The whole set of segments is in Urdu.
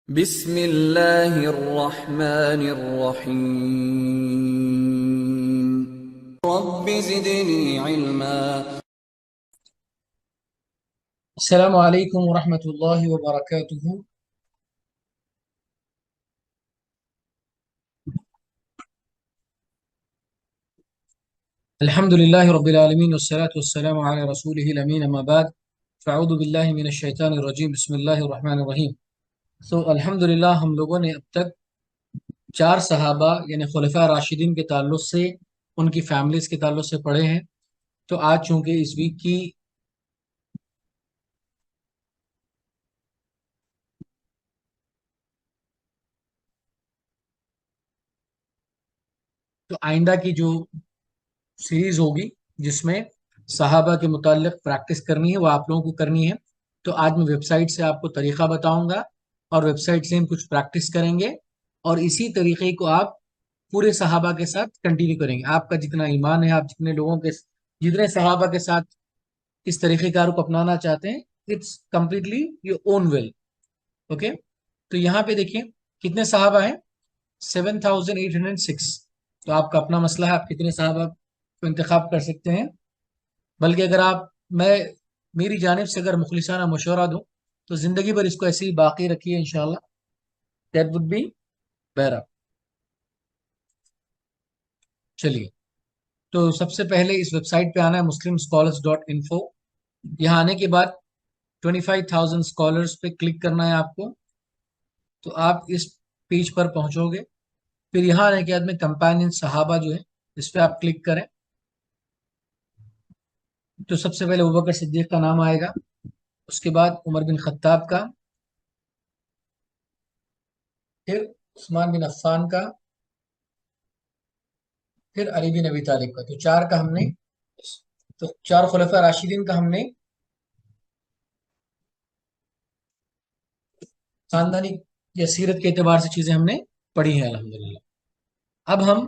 بسم اللہ الرحمن الرحیم رب زدنی علما۔ السلام علیکم ورحمۃ اللہ وبرکاتہ۔ الحمد للہ رب العالمین والصلاة والسلام علی رسولہ الامین، اما بعد فاعوذ باللہ من الشیطان الرجیم، بسم اللہ الرحمن الرحیم۔ الحمد للہ ہم لوگوں نے اب تک 4 صحابہ یعنی خلفاء راشدین کے تعلق سے، ان کی فیملیز کے تعلق سے پڑھے ہیں۔ تو آج چونکہ اس ویک کی تو آئندہ کی جو سیریز ہوگی جس میں صحابہ کے متعلق پریکٹس کرنی ہے، وہ آپ لوگوں کو کرنی ہے۔ تو آج میں ویب سائٹ سے آپ کو طریقہ بتاؤں گا اور ویب سائٹ سے ہم کچھ پریکٹس کریں گے، اور اسی طریقے کو آپ پورے صحابہ کے ساتھ کنٹینیو کریں گے۔ آپ کا جتنا ایمان ہے، آپ جتنے صحابہ کے ساتھ اس طریقہ کار کو اپنانا چاہتے ہیں، it's completely your own will. Okay, تو یہاں پہ دیکھیں کتنے صحابہ ہیں، 7806۔ تو آپ کا اپنا مسئلہ ہے، آپ کتنے صحابہ کو انتخاب کر سکتے ہیں۔ بلکہ اگر میں میری جانب سے اگر مخلصانہ مشورہ دوں تو زندگی بھر اس کو ایسے ہی باقی رکھیے، انشاءاللہ دیٹ وڈ بی بیٹر۔ چلیے، تو سب سے پہلے اس ویب سائٹ پہ آنا ہے muslimscholars.info۔ یہاں آنے کے بعد 25,000 اسکالرس پہ کلک کرنا ہے آپ کو، تو آپ اس پیج پر پہنچو گے۔ پھر یہاں آنے کے بعد میں کمپینین صحابہ جو ہے اس پہ آپ کلک کریں، تو سب سے پہلے ابوبکر صدیق کا نام آئے گا، اس کے بعد عمر بن خطاب کا، پھر عثمان بن عفان کا، پھر علی بن ابی طالب کا۔ تو 4 کا ہم نے، تو 4 خلفاء راشدین کا ہم نے خاندانی یا سیرت کے اعتبار سے چیزیں ہم نے پڑھی ہیں الحمدللہ۔ اب ہم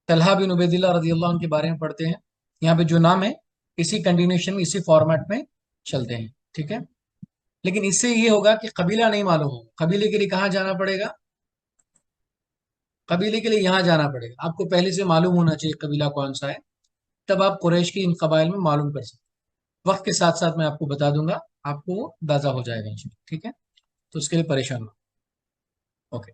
طلحہ بن عبید اللہ رضی اللہ عنہ کے بارے میں پڑھتے ہیں۔ یہاں پہ جو نام ہے اسی کنٹینیوشن میں، اسی فارمیٹ میں چلتے ہیں، ٹھیک ہے۔ لیکن اس سے یہ ہوگا کہ قبیلہ نہیں معلوم ہوگا۔ قبیلے کے لیے کہاں جانا پڑے گا؟ قبیلے کے لیے یہاں جانا پڑے گا۔ آپ کو پہلے سے معلوم ہونا چاہیے قبیلہ کون سا ہے، تب آپ قریش کی ان قبائل میں معلوم کر سکتے ہیں۔ وقت کے ساتھ ساتھ میں آپ کو بتا دوں گا، آپ کو وہ اندازہ ہو جائے گا انشاءاللہ، ٹھیک ہے۔ تو اس کے لیے پریشان ہو، اوکے۔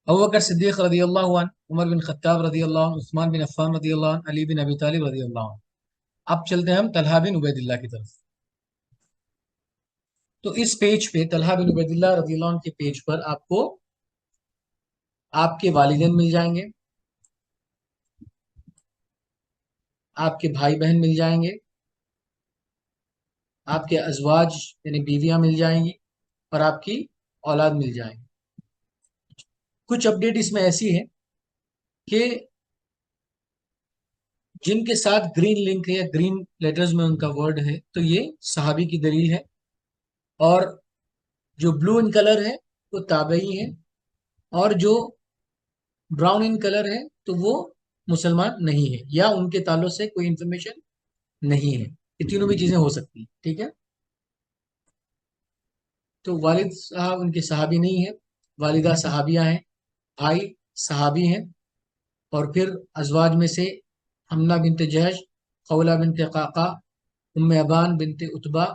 ابوبکر صدیق رضی اللہ عنہ، عمر بن خطاب رضی اللہ عنہ، عثمان بن عفان رضی اللہ عنہ، علی بن ابی طالب رضی اللہ عنہ۔ اب چلتے ہیں ہم طلحہ بن عبید اللہ کی طرف۔ تو اس پیج پہ طلحہ بن عبید اللہ رضی اللہ عنہ کے پیج پر آپ کو آپ کے والدین مل جائیں گے، آپ کے بھائی بہن مل جائیں گے، آپ کے ازواج یعنی بیویاں مل جائیں گی، اور آپ کی اولاد مل جائیں گی۔ کچھ اپڈیٹ اس میں ایسی ہے کہ جن کے ساتھ گرین لنک ہے یا گرین لیٹرز میں ان کا ورڈ ہے، تو یہ صحابی کی دلیل ہے، اور جو بلو ان کلر ہے وہ تابعی ہے، اور جو براؤن ان کلر ہے تو وہ مسلمان نہیں ہے، یا ان کے تعلق سے کوئی انفارمیشن نہیں ہے۔ یہ تینوں بھی چیزیں ہو سکتی ہیں، ٹھیک ہے۔ تو والد صاحب ان کے صحابی نہیں ہے، والدہ صحابیہ ہیں، بھائی صحابی ہیں، اور پھر ازواج میں سے حملہ بنت جہش، خولہ بنت قعقاع، ام ابان بنت عتبہ،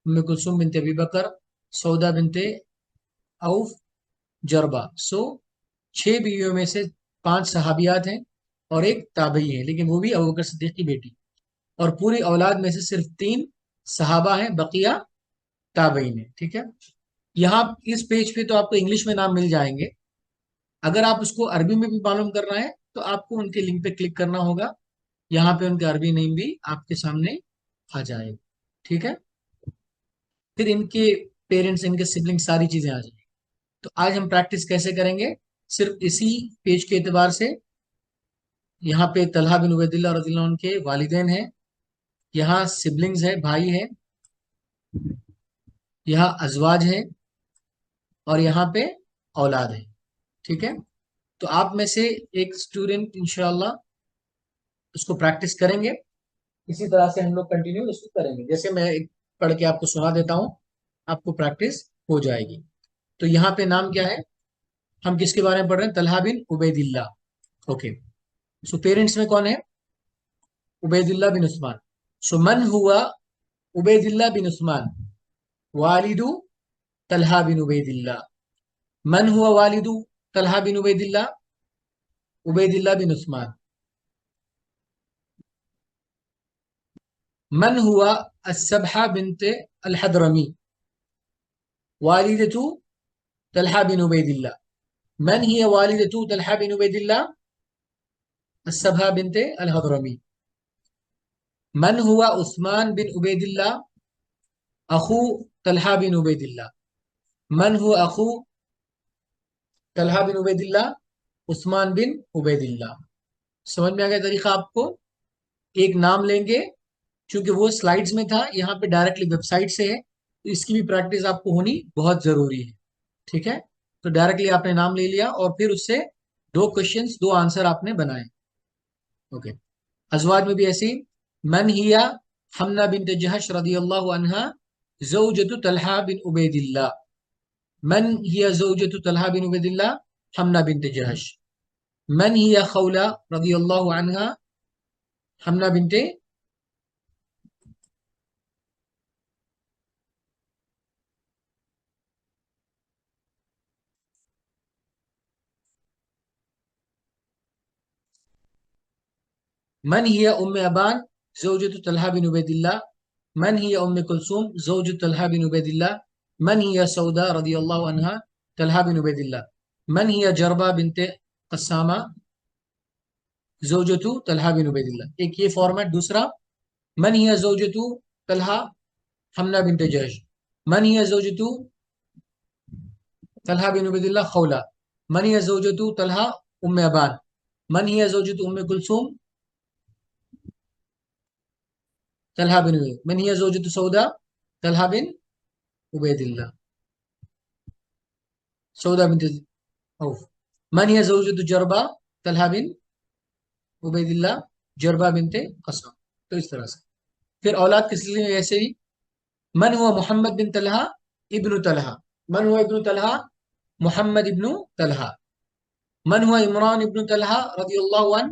ام کلثوم بنت ابی بکر، سودا بنت عوف، جربہ۔ 6 بیویوں میں سے 5 صحابیات ہیں اور ایک تابعی ہے، لیکن وہ بھی ابوبکر صدیق کی بیٹی، اور پوری اولاد میں سے صرف 3 صحابہ ہیں، بقیہ تابعین ہیں، ٹھیک ہے۔ یہاں اس پیج پہ تو آپ کو انگلش میں نام مل جائیں گے، اگر آپ اس کو عربی میں بھی معلوم کرنا ہے تو آپ کو ان کے لنک پہ کلک کرنا ہوگا، یہاں پہ ان کے عربی نیم بھی آپ کے سامنے آ جائے گا، ٹھیک ہے۔ پھر ان کے پیرنٹس، ان کے سبلنگ، ساری چیزیں آ جائیں گی۔ تو آج ہم پریکٹس کیسے کریں گے؟ صرف اسی پیج کے اعتبار سے یہاں پہ طلحہ بن عبید اللہ رضی اللہ عنہ کے والدین ہیں، یہاں سبلنگز ہے، بھائی ہے، یہاں ازواج ہے، اور یہاں پہ اولاد ہے، ٹھیک ہے۔ تو آپ میں سے ایک اسٹوڈنٹ انشاءاللہ اس کو پریکٹس کریں گے، اسی طرح سے ہم لوگ کنٹینیو اس کو کریں گے۔ جیسے میں ایک پڑھ کے آپ کو سنا دیتا ہوں، آپ کو پریکٹس ہو جائے گی. تو یہاں پہ نام کیا ہے؟ ہم کس کے بارے میں پڑھ رہے ہیں؟ طلحہ بن عبید اللہ. اوکے. سو پیرنٹس میں کون ہے؟ عبید اللہ بن عثمان. سو من ہوا عبید اللہ بن عثمان والد طلحہ بن عبید اللہ. من ہوا والد طلحہ بن عبید اللہ؟ عبید اللہ بن عثمان. من ہوا السبحہ بنت الحضرمی والدۃ طلحہ بن عبید اللہ. من ہی والدۃ طلحہ بن عبید اللہ؟ السبحہ بنت الحضرمی. من ہوا عثمان بن عبید اللہ اخو طلحہ بن عبید اللہ. من ہوا اخو طلحہ بن عبید اللہ؟ عثمان بن عبید اللہ. سمجھ میں آ گیا طریقہ آپ کو؟ ایک نام لیں گے، چونکہ وہ سلائیڈز میں تھا، یہاں پہ ڈائریکٹلی ویب سائٹ سے ہے، تو اس کی بھی پریکٹس آپ کو ہونی بہت ضروری ہے. ٹھیک ہے؟ تو ڈائریکٹلی آپ نے نام لے لیا اور پھر اس سے 2 کوشچنز 2 آنسر آپ نے بنائے. اوکے. ازواج میں بھی ایسی. من ہیا حمنہ بنت جہش رضی اللہ عنہا زوجۃ طلحہ بن عبید اللہ. من ہیا زوجۃ طلحہ بن عبید اللہ؟ حمنہ بنت جہش. من ہیا خولہ رضی اللہ عنہا حمنہ بنت من ہی ام ابان زوجۃ طلحہ بن عبید اللہ. من ہی ام کلثوم زوجۃ طلحہ بن عبید اللہ. من ہی سودا رضی اللہ عنہا طلحہ بن عبید اللہ. من ہی جربہ بنت قسامہ زوجۃ طلحہ بن عبید اللہ. ایک یہ فارمیٹ. دوسرا من ہی زوجۃ طلحہ حمنہ بنت جہش. من ہی زوجۃ طلحہ بن عبید اللہ خولہ. من ہی زوجۃ طلحہ ام ابان. من ہی زوجۃ ام کلثوم طلحہ بن عبید. من ہی زوجۃ سودا طلحہ بن عبید اللہ. سودا بنت عوف. من ہی زوجۃ جربہ طلحہ بن عبید اللہ جربہ بنت قسم. تو اس طرح سے پھر اولاد کے سلسلے میں ایسے ہی. من ہوا محمد بن طلحہ ابن طلحہ. من ہوا ابن طلحہ؟ محمد ابن طلحہ. من ہوا عمران ابن طلحہ رضی اللہ عنہ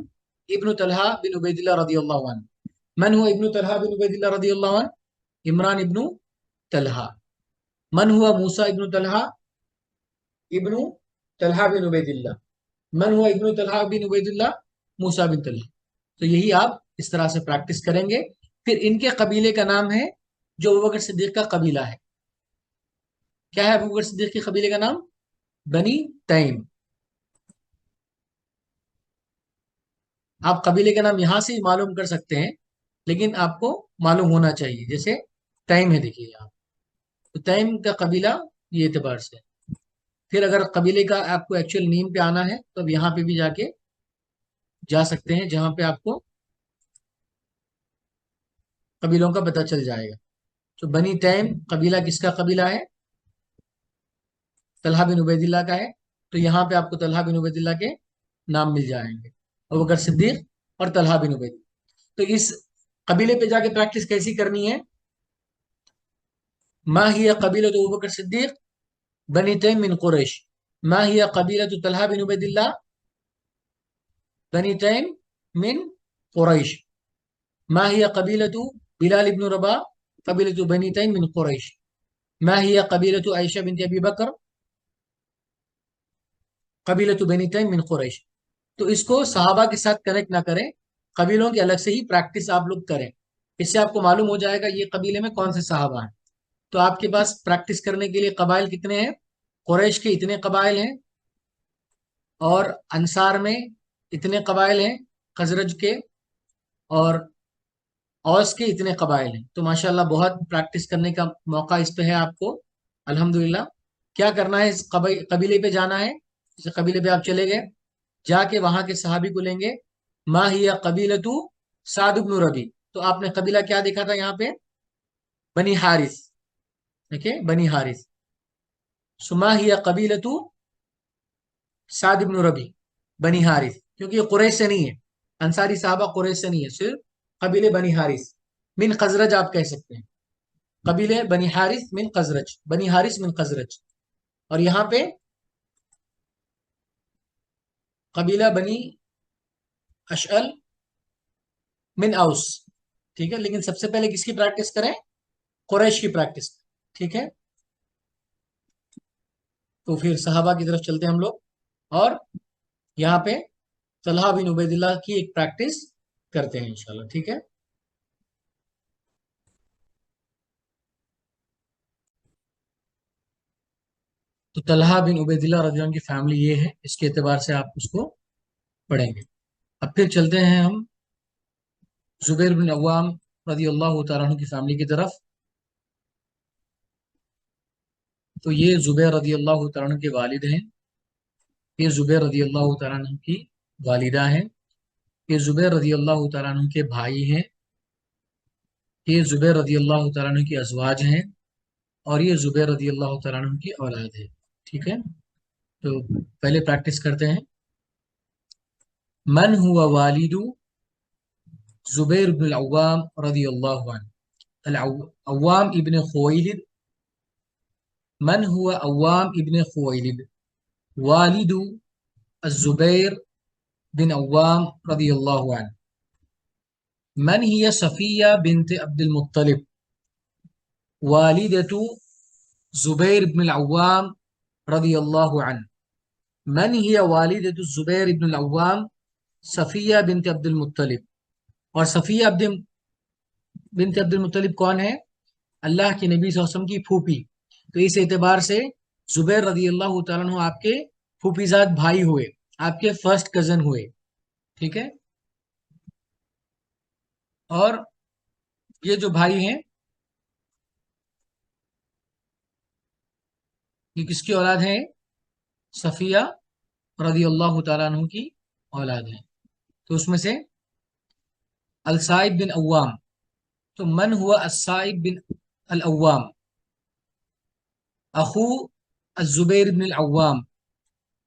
ابن طلحہ بن عبید اللہ رضی اللہ عنہ. من ہوا ابن طلحہ بن عبید اللہ رضی اللہ عنہ؟ عمران ابن طلحہ. من ہوا موسیٰ ابن طلحہ ابن طلحہ بن عبید اللہ. من ہوا ابن طلحہ بن عبید اللہ؟ موسیٰ بن طلحہ. تو یہی آپ اس طرح سے پریکٹس کریں گے. پھر ان کے قبیلے کا نام ہے جو ابوبکر صدیق کا قبیلہ ہے. کیا ہے ابوبکر صدیق کے قبیلے کا نام؟ بنی تیم. آپ قبیلے کا نام یہاں سے ہی معلوم کر سکتے ہیں، لیکن آپ کو معلوم ہونا چاہیے. جیسے تیم ہے، دیکھیے یہاں تو تیم کا قبیلہ یہ اعتبار سے. پھر اگر قبیلے کا آپ کو ایکچوئل نیم پہ آنا ہے تو اب یہاں پہ بھی جا کے جا سکتے ہیں، جہاں پہ آپ کو قبیلوں کا پتہ چل جائے گا. تو بنی تیم قبیلہ کس کا قبیلہ ہے؟ طلحہ بن عبید اللہ کا ہے. تو یہاں پہ آپ کو طلحہ بن عبید اللہ کے نام مل جائیں گے، ابوبکر صدیق اور طلحہ بن عبید. تو اس قبیلے پہ جا کے پریکٹس کیسی کرنی ہے؟ ما ہی قبیلۃ ابوبکر صدیق بنی تیم من قریش. ما ہی قبیلۃ طلحہ بن عبید اللہ بنی تیم من قریش. ما ہی قبیلۃ بلال بن رباح قبیلۃ بنی تیم من قریش. ما ہی قبیلۃ عائشہ بنت ابی بکر قبیلۃ بنی تیم من قریش. تو اس کو صحابہ کے ساتھ کنیکٹ نہ کریں، قبیلوں کے الگ سے ہی پریکٹس آپ لوگ کریں. اس سے آپ کو معلوم ہو جائے گا یہ قبیلے میں کون سے صحابہ ہیں. تو آپ کے پاس پریکٹس کرنے کے لیے قبائل کتنے ہیں؟ قریش کے اتنے قبائل ہیں، اور انصار میں اتنے قبائل ہیں، خزرج کے اور اوس کے اتنے قبائل ہیں. تو ماشاءاللہ بہت پریکٹس کرنے کا موقع اس پہ ہے آپ کو. الحمدللہ. کیا کرنا ہے؟ اس قبیلے پہ جانا ہے. جیسے قبیلے پہ آپ چلے گئے، جا کے وہاں کے صحابی کو لیں گے. ما ہی قبیلۃ سعد بن ربی. تو آپ نے قبیلہ کیا دیکھا تھا یہاں پہ؟ بنی حارث. دیکھیں بنی حارث. سما ہی قبیلۃ سعد بن ربی بنی حارث، کیونکہ یہ قریش سے نہیں ہے، انصاری صحابہ قریش سے نہیں ہے، صرف قبیلے بنی حارث. من خزرج آپ کہہ سکتے ہیں. قبیلے بنی حارث من خزرج، بنی حارث من خزرج، اور یہاں پہ قبیلہ بنی اشعل من اوس. ٹھیک ہے، لیکن سب سے پہلے کس کی پریکٹس کریں؟ قریش کی پریکٹس. ٹھیک ہے، تو پھر صحابہ کی طرف چلتے ہیں ہم لوگ، اور یہاں پہ طلحہ بن عبید اللہ کی ایک پریکٹس کرتے ہیں انشاءاللہ. ٹھیک ہے، تو طلحہ بن عبید اللہ رضی اللہ عنہ کی فیملی یہ ہے، اس کے اعتبار سے آپ اس کو پڑھیں گے. اب پھر چلتے ہیں ہم زبیر بن عوام رضی اللہ تعالیٰ عنہ کی فیملی کی طرف. تو یہ زبیر رضی اللہ تعالیٰ عنہ کے والد ہیں، یہ زبیر رضی اللہ تعالیٰ عنہ کی والدہ ہیں، یہ زبیر رضی اللہ تعالیٰ عنہ کے بھائی ہیں، یہ زبیر رضی اللہ تعالیٰ عنہ کی ازواج ہیں، اور یہ زبیر رضی اللہ تعالیٰ عنہ کی اولاد ہے. ٹھیک ہے، تو پہلے پریکٹس کرتے ہیں. من ہوا والد زبیر بن العوام رضی اللہ عنہ. عوام ابن خویلد. من ہوا عوام ابن خویلد والد الزبیر بن عوام رضی اللہ عنہ. من هي صفیہ بنت عبد المطلب والدۃ زبیر بن العوام رضی اللہ عنہ. من هي والدۃ الزبیر بن العوام صفیہ بنت عبد المطلب. اور صفیہ بنت عبد المطلب کون ہے؟ اللہ کے نبی صلی اللہ علیہ وسلم کی پھوپھی. تو اس اعتبار سے زبیر رضی اللہ تعالیٰ عنہ آپ کے پھوپھی زاد بھائی ہوئے، آپ کے فرسٹ کزن ہوئے. ٹھیک ہے، اور یہ جو بھائی ہیں یہ کس کی اولاد ہیں؟ صفیہ رضی اللہ تعالیٰ عنہ کی اولاد ہیں. تو اس میں سے الصائب بن عوام. تو من ہوا الصائب بن العوام اخو الزبیر بن العوام.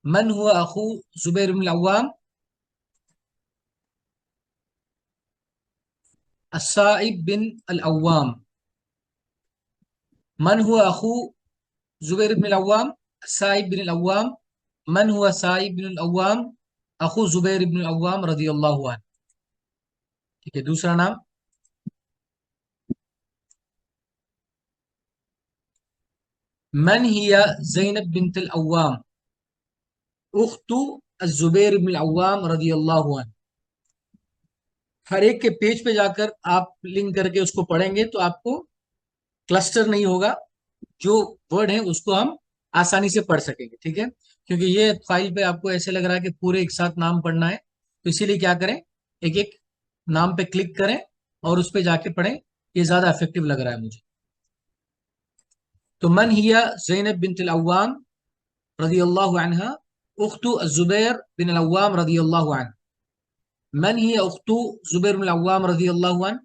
من ہوا اخو زبیر بن العوام؟ الصائب بن العوام. من ہوا اخو زبیر بن العوام؟ الصائب بن العوام. من ہوا صائب بن العوام اخو زبیر بن العوام رضی اللہ عنہ. ٹھیک ہے، دوسرا نام من ہی زینب بنت العوام اخت الزبیر بن العوام رضی اللہ عنہ. ہر ایک کے پیج پہ جا کر آپ لنک کر کے اس کو پڑھیں گے تو آپ کو کلسٹر نہیں ہوگا، جو ورڈ ہیں اس کو ہم آسانی سے پڑھ سکیں گے. ٹھیک ہے، کیونکہ یہ فائل پہ آپ کو ایسے لگ رہا ہے کہ پورے ایک ساتھ نام پڑھنا ہے، تو اسی لیے کیا کریں، ایک ایک نام پہ کلک کریں اور اس پہ جا کے پڑھیں، یہ زیادہ افیکٹو لگ رہا ہے مجھے. تو من ہی زینب بنت العوام رضی اللہ عنہ اخت الزبیر بن العوام رضی اللہ عنہ. من ہی اخت زبیر بن العوام رضی اللہ عنہ؟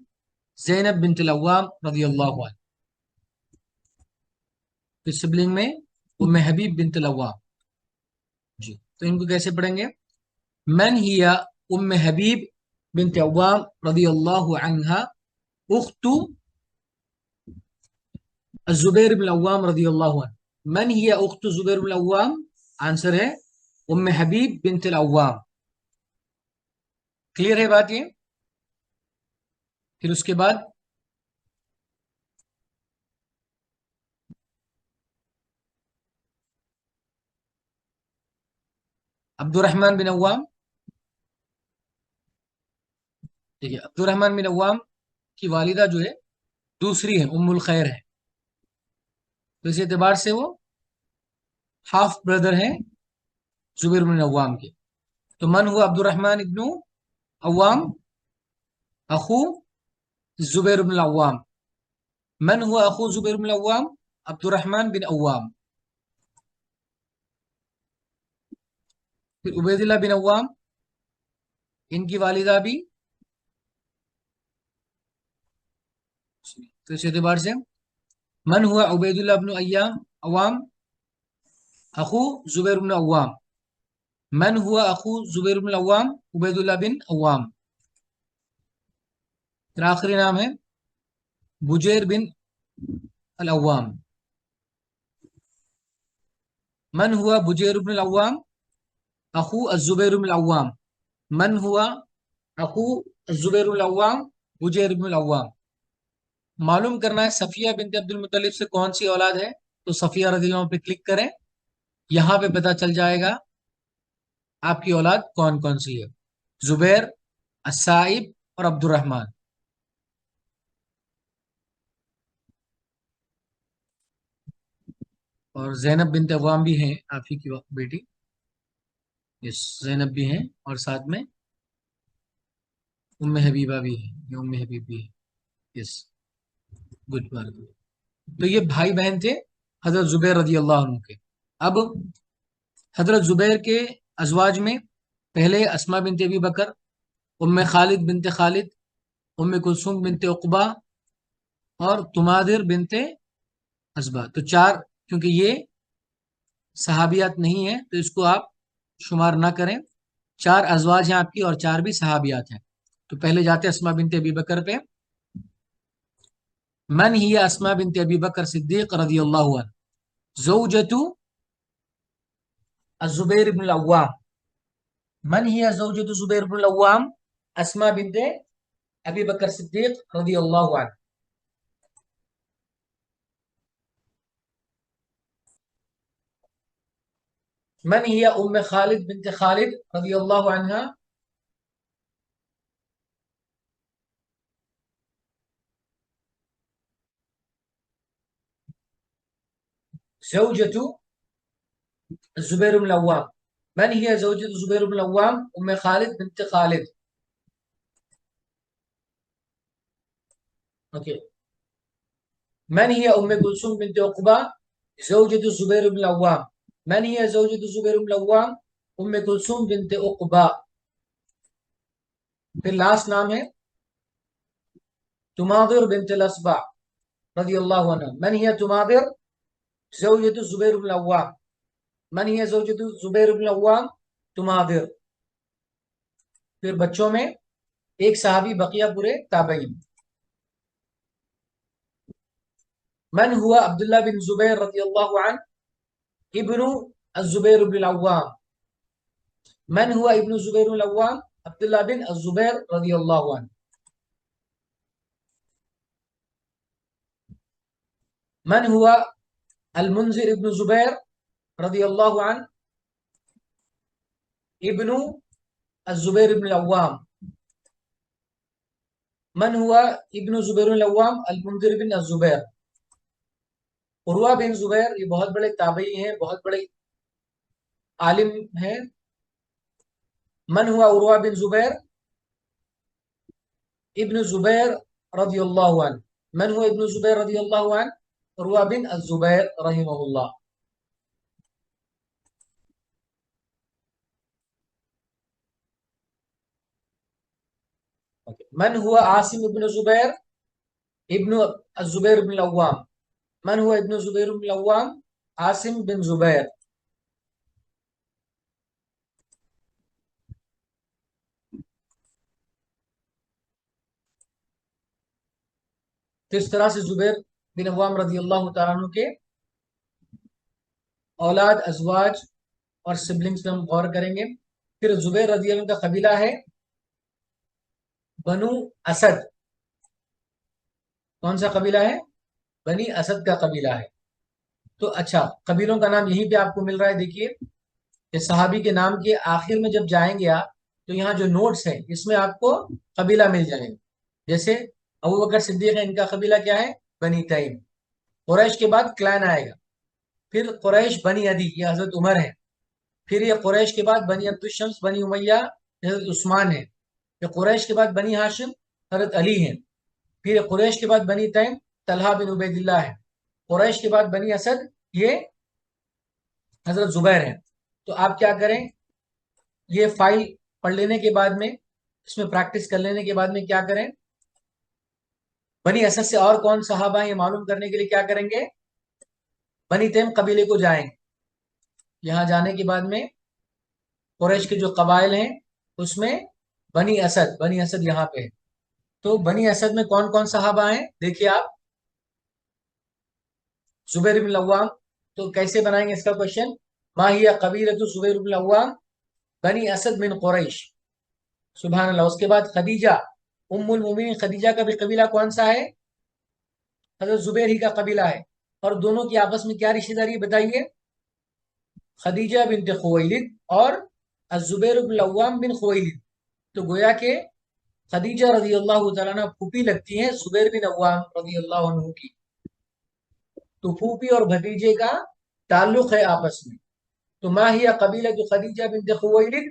زینب بنت العوام رضی اللہ عنہ. اس سبلنگ میں ام حبیب بنت العوام. جی، تو ان کو کیسے پڑھیں گے؟ من ہی ام حبیب بنت عوام رضی اللہ عنہ اخت الزبیر بن العوام رضی اللہ عنہ. من ہی اخت زبیر بن العوام؟ آنسر ہے ام حبیب بنت العوام. کلیئر ہے بات یہ؟ پھر اس کے بعد عبد الرحمن بن عوام. ٹھیک ہے، عبد الرحمن بن عوام کی والدہ جو ہے دوسری ہے، ام الخیر ہے، تو اس اعتبار سے وہ ہاف بردر ہیں زبیر بن عوام کے. تو من ہوا عبد الرحمن ابن عوام اخو زبیر بن العوام. من ہوا اخو زبیر بن العوام؟ عبد الرحمن بن عوام. پھر عبید اللہ بن عوام، ان کی والدہ بھی، تو اس اعتبار سے من ہوا عبید اللہ بن عوام اخو زبیر بن عوام. من ہوا اخو زبیر بن عوام؟ عبید اللہ بن عوام. پھر آخری نام ہے بجیر بن العوام. من ہوا بجیر بن العوام اخو الزبیر بن العوام. من ہوا اخو الزبیر بن العوام بجیر بن العوام. معلوم کرنا ہے صفیہ بنت عبد المطلب سے کون سی اولاد ہے. تو صفیہ رضی اللہ عنہ پہ کلک کریں. یہاں پہ پتہ چل جائے گا آپ کی اولاد کون کون سی ہے. زبیر، السائب اور عبد الرحمن. اور زینب بنت عوام بھی ہیں آپ ہی کی بیٹی. یس، زینب بھی ہیں اور ساتھ میں ام حبیبہ بھی ہے. یہ ام حبیب بھی ہے. یس، گڈ بات. تو یہ بھائی بہن تھے حضرت زبیر رضی اللہ عنہ کے. اب حضرت زبیر کے ازواج میں پہلے اسما بنت ابی بکر، ام خالد بنت خالد، ام کلثوم بنت عقبہ اور تمادر بنت ازبا. تو چار، کیونکہ یہ صحابیات نہیں ہیں تو اس کو آپ شمار نہ کریں. چار ازواج ہیں آپ کی اور چار بھی صحابیات ہیں. تو پہلے جاتے اسما بنت ابی بکر پہ. من ہی اسما بنت ابی بکر صدیق رضی اللہ عنہ زوجۃ الزبیر بن العوام. من ہی زوجۃ زبیر بن العوام اسما بنت ابی بکر صدیق رضی اللہ عنہ. من ہی ام خالد بنت خالد رضی اللہ عنہ. زوجۃ الزبیر بن العوام. من هي زوجة الزبير بن العوام أم خالد بنت خالد. اوكي. من هي أم كلثوم بنت عقبة زوجة الزبير بن العوام. من هي زوجة الزبير بن العوام أم كلثوم بنت عقبة. پھر لاسٹ نام ہے تماضر بنت الأصبع رضی اللہ عنہ. من هي تماضر زوجة الزبير بن العوام. من هي زوجة الزبير بن العوام تماضر. پھر بچوں میں ایک صحابی، بقیہ پورے تابعین. من ہوا عبداللہ بن زبیر رضی اللہ عنہ ابن الزبیر بن العوام. من ہوا ابن الزبیر بن العوام عبداللہ بن الزبیر رضی اللہ عنہ. من ہوا المنذر ابن زبیر رضی اللہ عنہ ابن الزبیر بن العوام. من ہوا ابن زبیر بن العوام المنذر بن الزبیر. عروہ بن زبیر یہ بہت بڑے تابعی ہیں، بہت بڑے عالم ہیں. من ہوا عروہ بن زبیر ابن زبیر رضی اللہ عنہ. من ہوا ابن زبیر رضی اللہ عنہ عروہ بن الزبیر رحمہ اللہ. من ہوا عاصم ابن زبیر ابن الزبیر بن العوام. من ہوا ابن زبیر بن العوام عاصم بن زبیر. تو اس طرح سے زبیر بن عوام رضی اللہ تعالیٰ عنہ کے اولاد، ازواج اور سبلنگز میں ہم غور کریں گے. پھر زبیر رضی اللہ عنہ کا قبیلہ ہے بنو اسد. کون سا قبیلہ ہے؟ بنی اسد کا قبیلہ ہے. تو اچھا، قبیلوں کا نام یہیں پہ آپ کو مل رہا ہے. دیکھیے کہ صحابی کے نام کے آخر میں جب جائیں گے آپ تو یہاں جو نوٹس ہیں اس میں آپ کو قبیلہ مل جائیں گے. جیسے ابو بکر صدیق ہے، ان کا قبیلہ کیا ہے؟ بنی تیم. قریش کے بعد کلان آئے گا. پھر قریش بنی عدی، یہ حضرت عمر ہے. پھر یہ قریش کے بعد بنی عبد الشمس، بنی امیہ، حضرت عثمان ہے. پھر قریش کے بعد بنی ہاشم، حضرت علی ہیں. پھر قریش کے بعد بنی تیم، طلحہ بن عبید اللہ ہے. قریش کے بعد بنی اسد، یہ حضرت زبیر ہیں. تو آپ کیا کریں، یہ فائل پڑھ لینے کے بعد میں، اس میں پریکٹس کر لینے کے بعد میں کیا کریں، بنی اسد سے اور کون صحابہ ہیں یہ معلوم کرنے کے لیے کیا کریں گے، بنی تیم قبیلے کو جائیں. یہاں جانے کے بعد میں قریش کے جو قبائل ہیں اس میں بنی اسد یہاں پہ. تو بنی اسد میں کون کون صحابہ ہیں دیکھیے آپ. زبیر بن العوام. تو کیسے بنائیں گے اس کا کوشچن؟ ما ہی قبیلۃ زبیر بن العوام بنی اسد من قریش. سبحان اللہ. اس کے بعد خدیجہ ام المومنین خدیجہ کا بھی قبیلہ کون سا ہے؟ حضرت زبیر ہی کا قبیلہ ہے. اور دونوں کی آپس میں کیا رشتہ داری بتائیے؟ خدیجہ بنت خویلد اور الزبیر بن العوام بن خویلد. تو گویا کہ خدیجہ رضی اللہ تعالیٰ عنہ پھوپھی لگتی ہیں زبیر بن عوام رضی اللہ عنہ کی. تو پھوپھی اور بھتیجے کا تعلق ہے آپس میں. تو ما ہی قبیلۃ خدیجہ بنت خویلد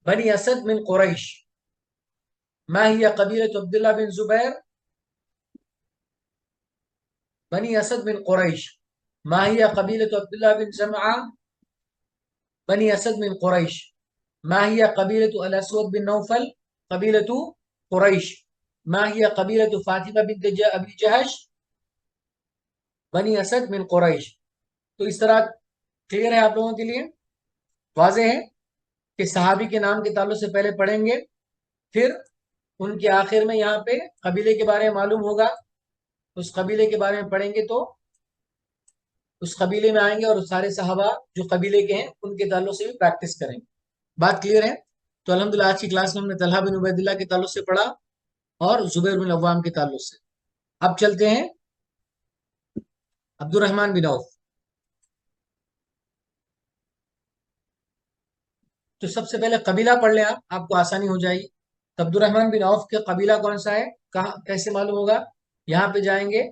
بنی اسد من قریش. ما ہی قبیلۃ عبداللہ بن زبیر بنی اسد بن قریش. ما ہی قبیلۃ عبداللہ بن زمعہ بنی اسد بن قریش. ما ہی قبیلۃ الاسود بن نوفل قبیلۃ قریش. ما ہی قبیلۃ فاطمہ بنت ابی جہش بنی اسد بن قریش. تو اس طرح کلیئر ہے آپ لوگوں کے لیے؟ واضح ہے کہ صحابی کے نام کے تعلق سے پہلے پڑھیں گے، پھر ان کے آخر میں یہاں پہ قبیلے کے بارے میں معلوم ہوگا، اس قبیلے کے بارے میں پڑھیں گے تو اس قبیلے میں آئیں گے اور سارے صحابہ جو قبیلے کے ہیں ان کے تعلق سے بھی پریکٹس کریں گے. بات کلیئر ہے؟ تو الحمدللہ آج کی کلاس میں ہم نے طلحہ بن عبید اللہ کے تعلق سے پڑھا اور زبیر بن عوام کے تعلق سے. اب چلتے ہیں عبد الرحمن بن عوف. تو سب سے پہلے قبیلہ پڑھ لیں آپ کو آسانی ہو جائے گی. تو عبد الرحمن بن عوف کا قبیلہ کون سا ہے؟ کہاں کیسے معلوم ہوگا؟ یہاں پہ جائیں گے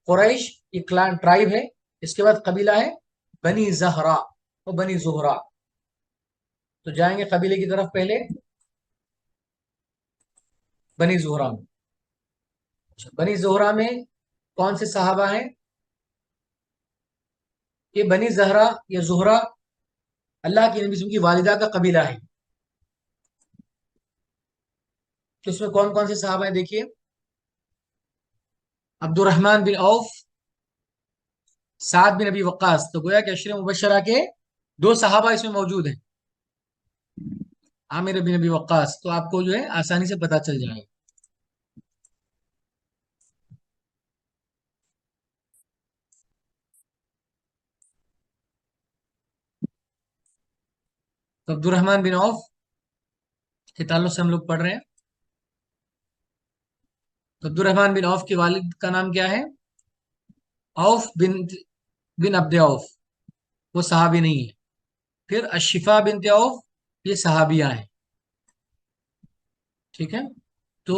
قریش یہ کلان ٹرائب ہے. اس کے بعد قبیلہ ہے بنی زہرا اور بنی زہرا. تو جائیں گے قبیلے کی طرف پہلے بنی زہرا میں. بنی زہرا میں کون سے صحابہ ہیں؟ یہ بنی زہرا یا زہرا اللہ کی نبی کی والدہ کا قبیلہ ہے. تو اس میں کون کون سے صحابہ ہیں دیکھیے. عبد الرحمن بن عوف، سعد بن ابی وقاص. تو گویا کہ عشرہ مبشرہ کے 2 صحابہ اس میں موجود ہیں، عامر بن ابی وقاص. تو آپ کو جو ہے آسانی سے پتا چل جائے گا. تو عبد الرحمن بن عوف کے تعلق سے ہم لوگ پڑھ رہے ہیں. تو عبد الرحمن بن عوف کے والد کا نام کیا ہے؟ عوف بن عبد عوف. وہ صحابی نہیں ہے. پھر الشفا بنت عوف یہ صحابیہ ہیں. ٹھیک ہے. تو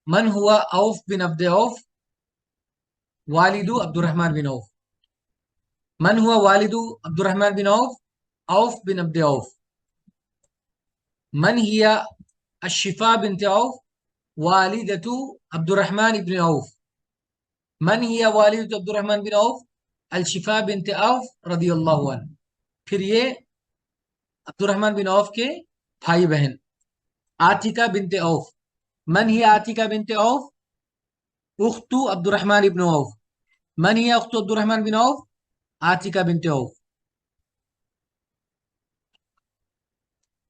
من ہوا عوف بن عبد عوف والد عبد الرحمن بن عوف. من ہوا والد عبد الرحمن بن عوف عوف بن عبد عوف. من ہی الشفا بنت عوف والدۃ عبد الرحمن بن عوف. من ہی والدۃ عبد الرحمن بن عوف الشفا بنت عوف رضی اللہ عنہ. پھر یہ عبد الرحمن بن عوف کے بھائی بہن عاتکہ بنت عوف. من ہی عاتکہ بنت عوف اخت عبد الرحمن بن عوف. من ہی اخت عبد الرحمن بن عوف عاتکہ بنت عوف.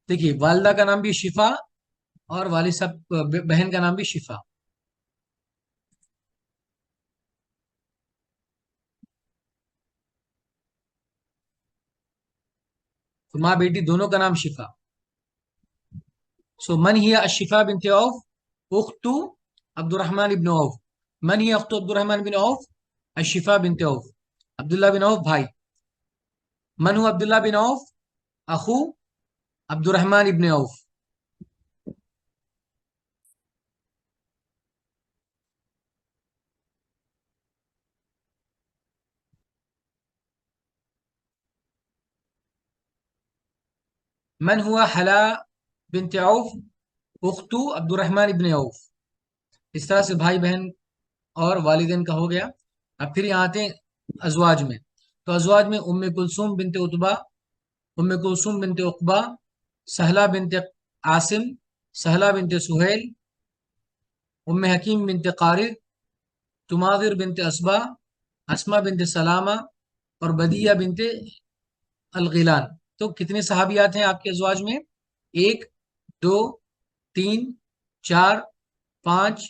دیکھیے والدہ کا نام بھی شفا اور والد صاحب بہن کا نام بھی شفا. تو ماں بیٹی دونوں کا نام شفا. سو من ہی الشفا بنت عوف اخت عبد الرحمن بن عوف. من ہی اخت عبد الرحمن بن عوف الشفا بنت عوف. عبداللہ بن عوف بھائی. من ہو عبداللہ بن عوف اخو عبد الرحمن ابن عوف. من ہوا حلا بنت عوف اخت عبد الرحمن ابن عوف. اس طرح سے بھائی بہن اور والدین کا ہو گیا. اب پھر یہاں آتے ہیں ازواج میں. تو ازواج میں ام کلثوم بنت عتبہ، ام کلثوم بنت عقبہ، سہلہ بنت عاصم، سہلہ بنت سہیل، ام حکیم بنت قارد، تماذر بنت اسبا، اسما بنت سلامہ اور بدیہ بنت الغیلان. تو کتنے صحابیات ہیں آپ کے ازواج میں؟ 1 2 3 4 5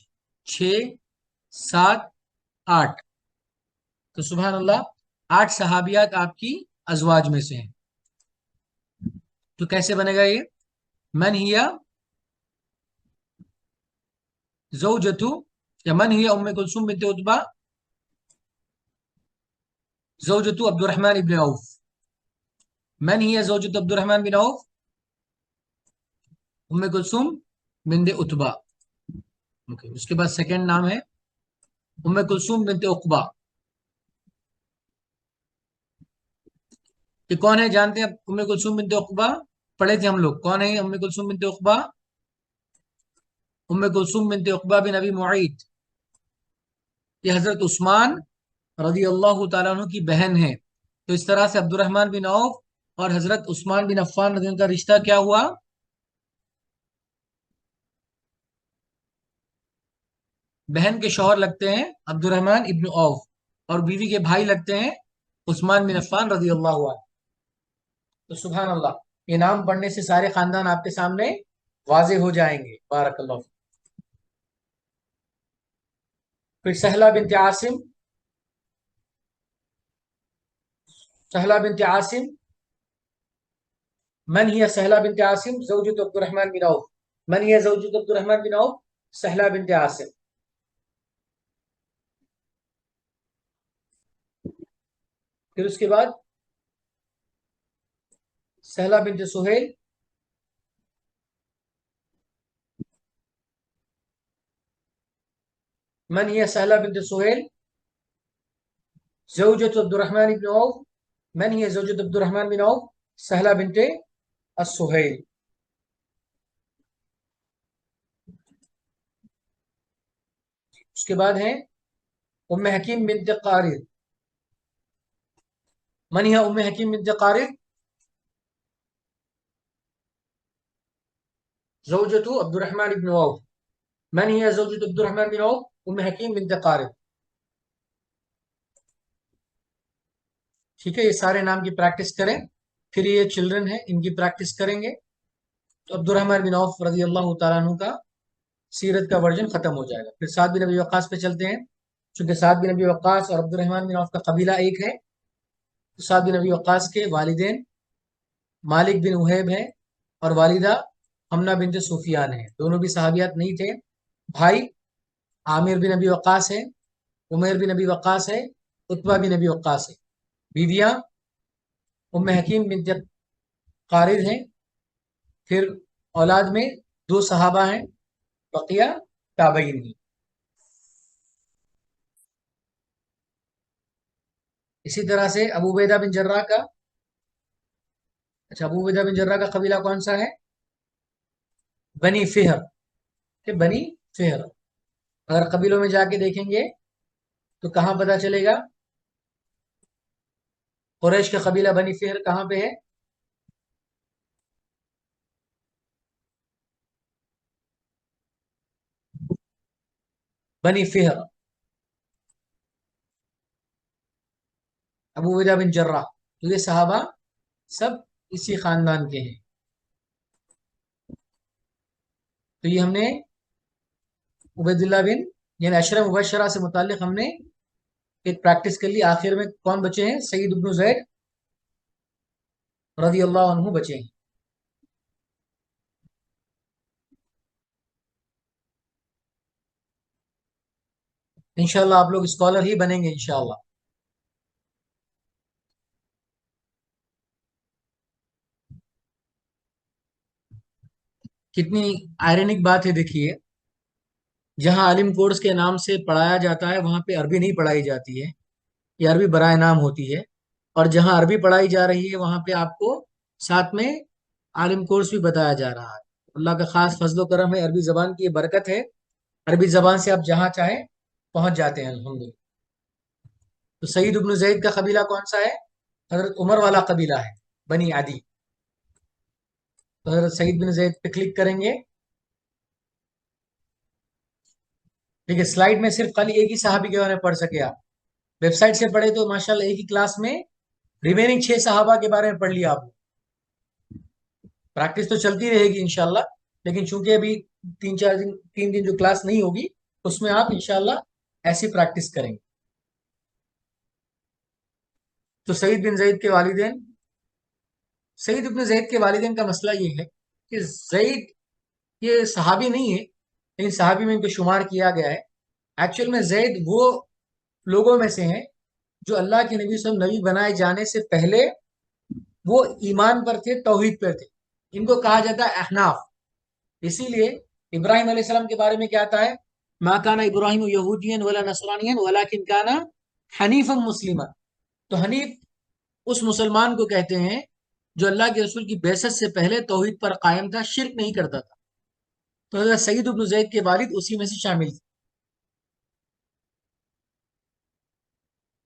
6 7 8. تو سبحان اللہ 8 صحابیات آپ کی ازواج میں سے ہیں. تو کیسے بنے گا یہ؟ من ہیا زوجتو یا من ہیا ام کلثوم بنت عتبہ زوجتو عبد الرحمن ابن عوف. من ہیا زوجتو عبد الرحمن بن عوف ام کلثوم بنت عتبہ. اوکے، اس کے بعد سیکنڈ نام ہے ام کلثوم بنت عقبہ. یہ کون ہے جانتے ہیں؟ ام کلثوم بنت عقبہ پڑھے تھے ہم لوگ. کون ہے ام کلثوم بنت عقبہ؟ ام کلثوم بنت عقبہ بن ابی معیط، یہ حضرت عثمان رضی اللہ تعالیٰ عنہ کی بہن ہے. تو اس طرح سے عبد الرحمن بن عوف اور حضرت عثمان بن عفان رضی اللہ عنہ کا رشتہ کیا ہوا؟ بہن کے شوہر لگتے ہیں عبد الرحمن ابن عوف اور بیوی کے بھائی لگتے ہیں عثمان بن عفان رضی اللہ عنہ. تو سبحان اللہ، یہ نام پڑھنے سے سارے خاندان آپ کے سامنے واضح ہو جائیں گے. بارک اللہ فیک. پھر سہلہ بنت عاصم. سہلہ بنت عاصم من هي سہلہ بنت عاصم زوجة عبد الرحمن بن عوف. من هي زوجة عبد الرحمن بن عوف؟ سہلہ بنت عاصم. پھر اس کے بعد سہلہ بنت سہیل. من هي سہلہ بنت سہیل زوجة عبد الرحمن بن عوف. من هي زوجة عبد الرحمن بن عوف؟ سہلہ بنت السہیل. اس کے بعد ہیں ام حکیم بنت قارد. من هي ام حکیم بنت قارد؟ زوجة عبد الرحمن بن عوف. من هي زوجة عبد الرحمن بن عوف؟ ام حکیم بنت قارد. ٹھیک ہے، یہ سارے نام کی پریکٹس کریں. پھر یہ چلڈرن ہیں، ان کی پریکٹس کریں گے تو عبد الرحمن بن عوف رضی اللہ تعالیٰ عنہ کا سیرت کا ورژن ختم ہو جائے گا. پھر سعد بن ابی وقاص پہ چلتے ہیں. چونکہ سعد بن ابی وقاص اور عبد الرحمن بن عوف کا قبیلہ ایک ہے، تو سعد بن ابی وقاص کے والدین مالک بن وہیب ہیں اور والدہ حمنہ بنت سفیان ہیں. دونوں بھی صحابیات نہیں تھے. بھائی عامر بن ابی وقاص ہے، عمیر بن ابی وقاص ہے، عتبہ بن ابی وقاص ہے. بیویاں ام حکیم بنت قارد ہیں. پھر اولاد میں 2 صحابہ ہیں، بقیہ تابعین ہیں. اسی طرح سے ابو عبیدہ بن جراح کا، اچھا ابو عبیدہ بن جراح کا قبیلہ کون سا ہے؟ بنی فہر. کہ بنی فہر اگر قبیلوں میں جا کے دیکھیں گے تو کہاں پتہ چلے گا؟ قریش کا قبیلہ بنی فہر کہاں پہ ہے؟ بنی فہر. ابو عبیدہ بن جراح، تو یہ صحابہ سب اسی خاندان کے ہیں. تو یہ ہم نے عبید اللہ بن یعنی عشرہ مبشرہ سے متعلق ہم نے ایک پریکٹس کر لی. آخر میں کون بچے ہیں؟ سعید بن زید رضی اللہ عنہ بچے ہیں. انشاءاللہ آپ لوگ اسکالر ہی بنیں گے انشاءاللہ. کتنی آئرنک بات ہے دیکھیے، جہاں عالم کورس کے نام سے پڑھایا جاتا ہے وہاں پہ عربی نہیں پڑھائی جاتی ہے، یہ عربی برائے نام ہوتی ہے. اور جہاں عربی پڑھائی جا رہی ہے وہاں پہ آپ کو ساتھ میں عالم کورس بھی بتایا جا رہا ہے. اللہ کا خاص فضل و کرم ہے، عربی زبان کی یہ برکت ہے. عربی زبان سے آپ جہاں چاہیں پہنچ جاتے ہیں الحمدللہ. تو سعید بن زید کا قبیلہ کون سا ہے؟ حضرت عمر والا قبیلہ ہے، بنی عدی. تو حضرت سعید بن زید پہ کلک کریں گے. ٹھیک ہے، سلائیڈ میں صرف خالی ایک ہی صحابی کے بارے میں پڑھ سکے آپ. ویب سائٹ سے پڑھے تو ماشاءاللہ ایک ہی کلاس میں ریمیننگ 6 صحابہ کے بارے میں پڑھ لیا آپ. پریکٹس تو چلتی رہے گی انشاءاللہ، لیکن چونکہ ابھی 3 دن جو کلاس نہیں ہوگی اس میں آپ انشاءاللہ ایسی پریکٹس کریں گے. تو سعید بن زید کے والدین، سعید ابن زید کے والدین کا مسئلہ یہ ہے کہ زید یہ صحابی نہیں ہے، لیکن صحابی میں ان کو شمار کیا گیا ہے۔ ایکچوئل میں زید وہ لوگوں میں سے ہیں جو اللہ کے نبی صلی اللہ علیہ وسلم نبی بنائے جانے سے پہلے وہ ایمان پر تھے، توحید پر تھے۔ ان کو کہا جاتا ہے احناف۔ اسی لیے ابراہیم علیہ السلام کے بارے میں کیا آتا ہے؟ ما کان ابراہیم یہودیا ولا نصرانیا ولکن کان حنیفا مسلما۔ تو حنیف اس مسلمان کو کہتے ہیں جو اللہ کے رسول کی بعثت سے پہلے توحید پر قائم تھا، شرک نہیں کرتا تھا۔ تو حضرت سعید بن زید کے والد اسی میں سے شامل تھے۔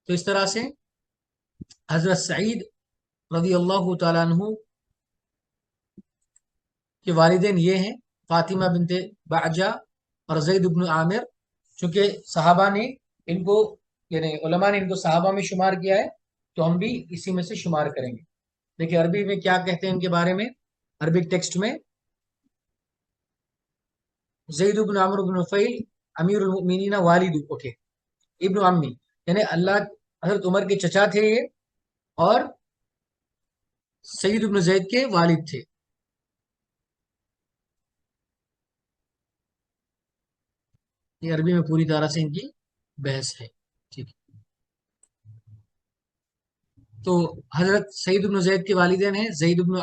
تو اس طرح سے حضرت سعید رضی اللہ تعالیٰ عنہ کے والدین یہ ہیں، فاطمہ بنت بعجہ اور زید بن عامر۔ چونکہ صحابہ نے ان کو، یعنی علماء نے ان کو صحابہ میں شمار کیا ہے، تو ہم بھی اسی میں سے شمار کریں گے۔ دیکھیں عربی میں کیا کہتے ہیں ان کے بارے میں، عربک ٹیکسٹ میں زید بن عمرو بن نفیل امیر المؤمنین والد، اوکے، ابن عمی، یعنی اللہ حضرت عمر کے چچا تھے یہ، اور سعید بن زید کے والد تھے۔ یہ عربی میں پوری طرح سے ان کی بحث ہے، ٹھیک ہے۔ تو حضرت سعید بن زید کے والدین ہیں زید بن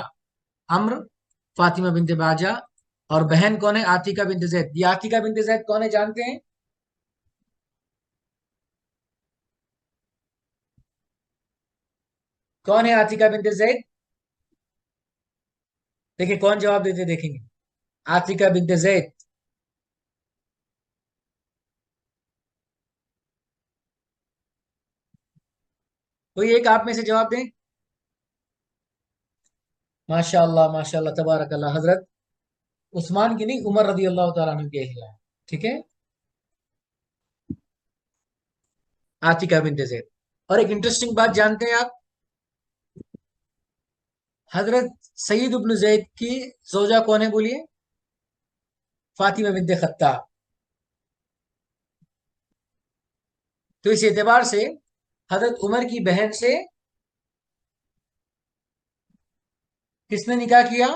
عمرو، فاطمہ بنت باجہ، اور بہن کون ہے؟ عاتکہ بنت زید۔ یہ عاتکہ بنت زید کون ہے جانتے ہیں؟ کون ہے عاتکہ بنت زید؟ دیکھیں کون جواب دیتے دیکھیں گے۔ عاتکہ بنت زید، کوئی ایک آپ میں سے جواب دیں۔ ماشاء اللہ ماشاء اللہ تبارک اللہ، حضرت عثمان کی نہیں، عمر رضی اللہ تعالیٰ عنہ کے اہلیہ ہے، ٹھیک ہے، عاتکہ بنت زید۔ اور ایک انٹرسٹنگ بات جانتے ہیں آپ، حضرت سعید بن زید کی زوجہ کون ہے بولیے؟ فاطمہ بنت خطاب۔ تو اس اعتبار سے حضرت عمر کی بہن سے کس نے نکاح کیا؟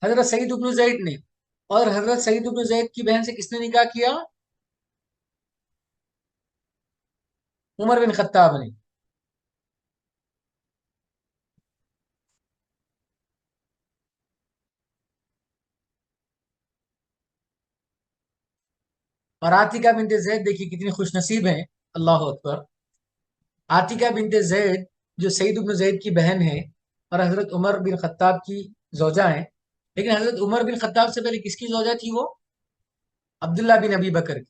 حضرت سعید بن زید نے۔ اور حضرت سعید بن زید کی بہن سے کس نے نکاح کیا؟ عمر بن خطاب نے۔ اور عاتکہ بنت زید دیکھیے کتنی خوش نصیب ہیں، اللہ اکبر۔ عاتکہ بنت زید جو سعید بن زید کی بہن ہے اور حضرت عمر بن خطاب کی زوجہ ہیں، لیکن حضرت عمر بن خطاب سے پہلے کس کی زوجہ تھی وہ؟ عبداللہ بن ابی بکر کی،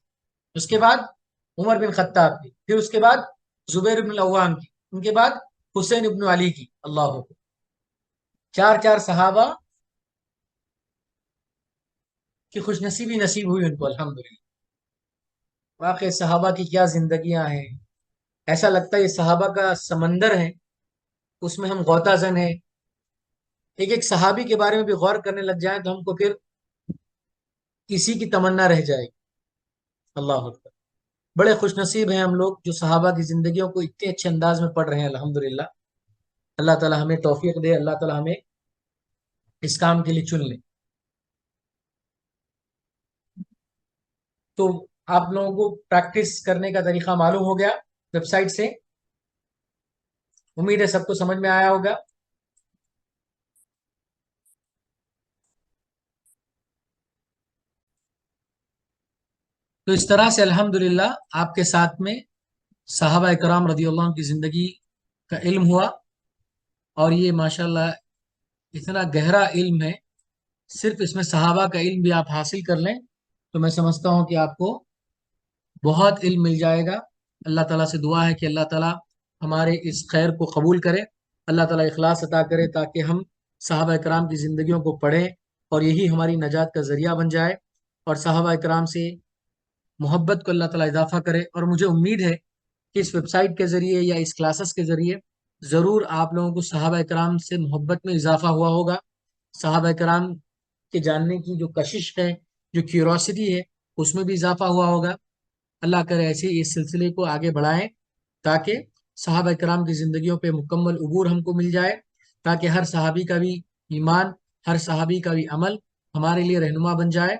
اس کے بعد عمر بن خطاب کی، پھر اس کے بعد زبیر بن العوام کی، ان کے بعد حسین بن علی کی، اللہ اکبر۔ چار چار صحابہ کی خوش نصیبی نصیب ہوئی ان کو، الحمدللہ۔ واقعی صحابہ کی کیا زندگیاں ہیں، ایسا لگتا ہے یہ صحابہ کا سمندر ہے، اس میں ہم غوطہ زن ہیں۔ ایک ایک صحابی کے بارے میں بھی غور کرنے لگ جائیں تو ہم کو پھر اسی کی تمنا رہ جائے گی، اللہ اکبر۔ بڑے خوش نصیب ہیں ہم لوگ جو صحابہ کی زندگیوں کو اتنے اچھے انداز میں پڑھ رہے ہیں، الحمدللہ۔ اللہ تعالی ہمیں توفیق دے، اللہ تعالی ہمیں اس کام کے لیے چن لے۔ تو آپ لوگوں کو پریکٹس کرنے کا طریقہ معلوم ہو گیا ویب سائٹ سے، امید ہے سب کو سمجھ میں آیا ہوگا۔ تو اس طرح سے الحمدللہ آپ کے ساتھ میں صحابہ اکرام رضی اللہ عنہ کی زندگی کا علم ہوا، اور یہ ماشاءاللہ اتنا گہرا علم ہے، صرف اس میں صحابہ کا علم بھی آپ حاصل کر لیں تو میں سمجھتا ہوں کہ آپ کو بہت علم مل جائے گا۔ اللہ تعالیٰ سے دعا ہے کہ اللہ تعالیٰ ہمارے اس خیر کو قبول کرے، اللہ تعالیٰ اخلاص عطا کرے تاکہ ہم صحابہ اکرام کی زندگیوں کو پڑھیں اور یہی ہماری نجات کا ذریعہ بن جائے، اور صحابہ اکرام سے محبت کو اللہ تعالیٰ اضافہ کرے۔ اور مجھے امید ہے کہ اس ویب سائٹ کے ذریعے یا اس کلاسز کے ذریعے ضرور آپ لوگوں کو صحابہ اکرام سے محبت میں اضافہ ہوا ہوگا، صحابہ اکرام کے جاننے کی جو کشش ہے، جو کیوروسٹی ہے، اس میں بھی اضافہ ہوا ہوگا۔ اللہ کرے ایسے اس سلسلے کو آگے بڑھائیں تاکہ صحابہ کرام کی زندگیوں پہ مکمل عبور ہم کو مل جائے، تاکہ ہر صحابی کا بھی ایمان، ہر صحابی کا بھی عمل ہمارے لیے رہنما بن جائے۔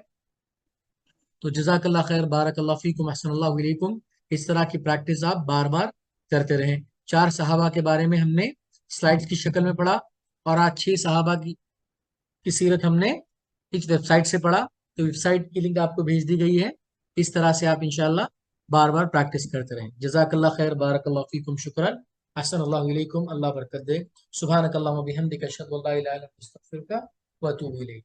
تو جزاک اللہ خیر، بارک اللہ فیکم، احسن اللہ علیکم۔ اس طرح کی پریکٹس آپ بار بار کرتے رہیں۔ 4 صحابہ کے بارے میں ہم نے سلائڈز کی شکل میں پڑھا، اور آج 6 صحابہ کی سیرت ہم نے اس ویب سائٹ سے پڑھا۔ تو ویب سائٹ کی لنک آپ کو بھیج دی گئی ہے، اس طرح سے آپ انشاءاللہ بار بار پریکٹس کرتے رہیں۔ جزاک اللہ خیر، بارک اللہ فیکم، شکرا، احسن اللہ علیکم، اللہ برکت دے۔ سبحانک اللہم و بحمدک، اشہد ان لا الہ الا انت، استغفرک و اتوب الیک۔